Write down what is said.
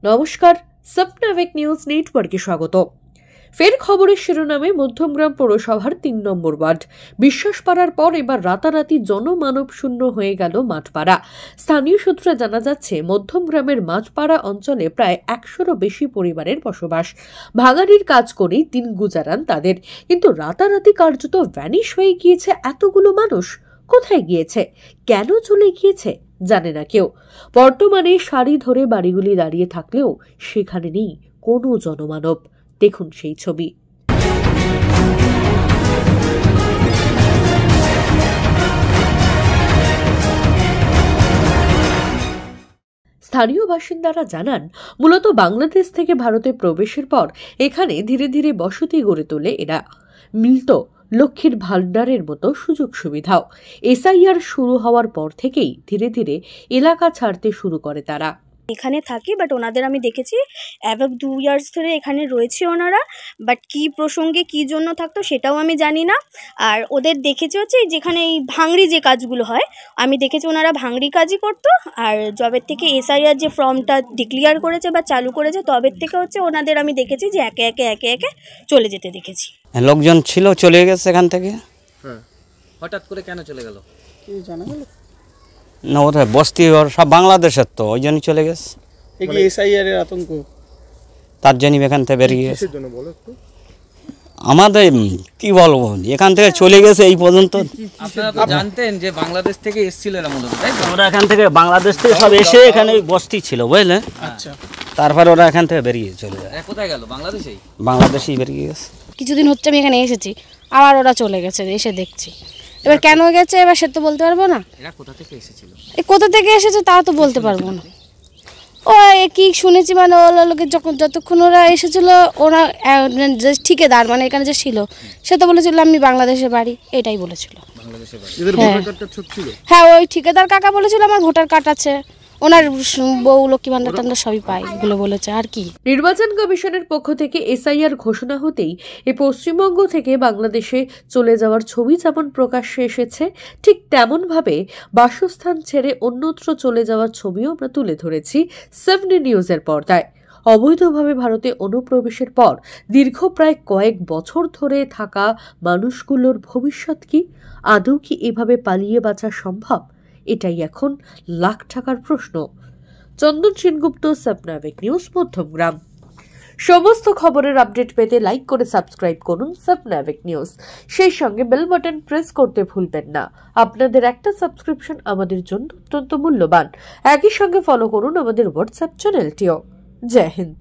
নমস্কার, স্বপ্নাবেক নিউজ নেটওয়ার্কে স্বাগত। ফের খবরের শিরোনামে মধ্যমগ্রাম পৌরসভার ৩ নম্বর ওয়ার্ড বিশ্বাসপাড়ার পর এবার রাতারাতি জনমানব শূন্য হয়ে গেল মাঠপাড়া। স্থানীয় সূত্রে জানা যাচ্ছে, মধ্যমগ্রামের মাঠপাড়া অঞ্চলে প্রায় ১০০রও বেশি পরিবারের বসবাস। ভাঙাড়ির কাজ করেই দিন গুজারান তাদের, কিন্তু রাতারাতি কার্যত ভ্যানিশ হয়ে গিয়েছে এতগুলো মানুষ। কোথায় গিয়েছে, কেন চলে গিয়েছে জানে না কেউ। বর্তমানে সারি ধরে বাড়িগুলি দাঁড়িয়ে থাকলেও সেখানে নেই কোনো জনমানব। দেখুন সেই ছবি। স্থানীয় বাসিন্দারা জানান, মূলত বাংলাদেশ থেকে ভারতে প্রবেশের পর এখানে ধীরে ধীরে বসতি গড়ে তোলে এরা। মিলত লক্ষ্মীর ভান্ডারের মতো সুযোগ সুবিধাও। এসআইআর শুরু হওয়ার পর থেকেই ধীরে ধীরে এলাকা ছাড়তে শুরু করে তারা। এখানে থাকি, বাট ওনাদের আমি দেখেছি অ্যাবাভ 2 ইয়ার্স ধরে এখানে রয়েছে ওনারা। বাট কি প্রসঙ্গে কি জন্য থাকতো সেটাও আমি জানি না। আর ওদের দেখেছি হচ্ছে যেখানে এই ভাঙড়ি যে কাজগুলো হয়, আমি দেখেছি ওনারা ভাঙড়ি কাজই করতো। আর জবের থেকে এসআইআর যে ফর্মটা ডিক্লিয়ার করেছে বা চালু করেছে, তবের থেকে হচ্ছে ওনাদের আমি দেখেছি যে একে একে চলে যেতে দেখেছি। লোকজন ছিল, চলে গেছে এখান থেকে। হঠাৎ করে কেন চলে গেল কি জানা গেল না, ওরা বস্তি ওর সব বাংলাদেশের, তো ওই জন্যই চলে গেছে। এসআইআর এর আতঙ্ক, তার জন্য এখান থেকে বেরিয়ে গেছে। আমাদের কি বলবো, এখান থেকে চলে গেছে এই পর্যন্ত। আপনারা তো জানতেন যে বাংলাদেশ থেকে এসেছিল এরা মূলত, তাই তো? ওরা এখান থেকে বাংলাদেশ থেকে সব এসে এখানে বস্তি ছিল, বুঝলে। আচ্ছা, তারপর ওরা এখান থেকে বেরিয়ে চলে যায়। কোথায় গেল? বাংলাদেশেই বেরিয়ে গেছে। কিছুদিন হচ্ছে আমি এখানে এসেছি, আবার ওরা চলে গেছে, এসে দেখছি। এবার কেন গেছে এবার সে তো বলতে পারবো না। এরা কোথা থেকে এসেছিল? কোথা থেকে এসেছে তা তো বলতে পারবো না। ও কি শুনেছি, মানে ওরা লোকে যতক্ষণ ওরা এসেছিল, ওরা যে ঠিকাদার মানে এখানে যে ছিল, সে তো বলেছিল আমি বাংলাদেশে বাড়ি, এটাই বলেছিল। হ্যাঁ, ওই ঠিকাদার কাকা বলেছিল আমার ভোটার কার্ড আছে, ওনার বউ লক্ষ্মী ভান্ডার টান্ডার সবই পাই, এগুলো বলেছে। আর কি, নির্বাচন কমিশনের পক্ষ থেকে এসআইআর ঘোষণা হতেই এই পশ্চিমবঙ্গ থেকে বাংলাদেশে চলে যাওয়ার ছবি যেমন প্রকাশ্যে এসেছে, ঠিক তেমন ভাবে বাসস্থান ছেড়ে অন্যত্র চলে যাওয়ার ছবিও আমরা তুলে ধরেছি 7 নিউজের পর্দায়। অবৈধভাবে ভারতে অনুপ্রবেশের পর দীর্ঘ প্রায় কয়েক বছর ধরে থাকা মানুষগুলোর ভবিষ্যৎ কি? আদৌ কি এভাবে পালিয়ে বাঁচা সম্ভব? এটাই এখন লাখ টাকার প্রশ্ন। চন্দন সেনগুপ্ত, স্বপ্নাবেক নিউজ, মধ্যমগ্রাম। সমস্ত খবরের আপডেট পেতে লাইক করে সাবস্ক্রাইব করুন স্বপ্নাবেক নিউজ। সেই সঙ্গে বেল বাটন প্রেস করতে ভুলবেন না। আপনাদের একটা সাবস্ক্রিপশন আমাদের জন্য অত্যন্ত মূল্যবান। একই সঙ্গে ফলো করুন আমাদের হোয়াটসঅ্যাপ চ্যানেলটিও। জয় হিন্দ।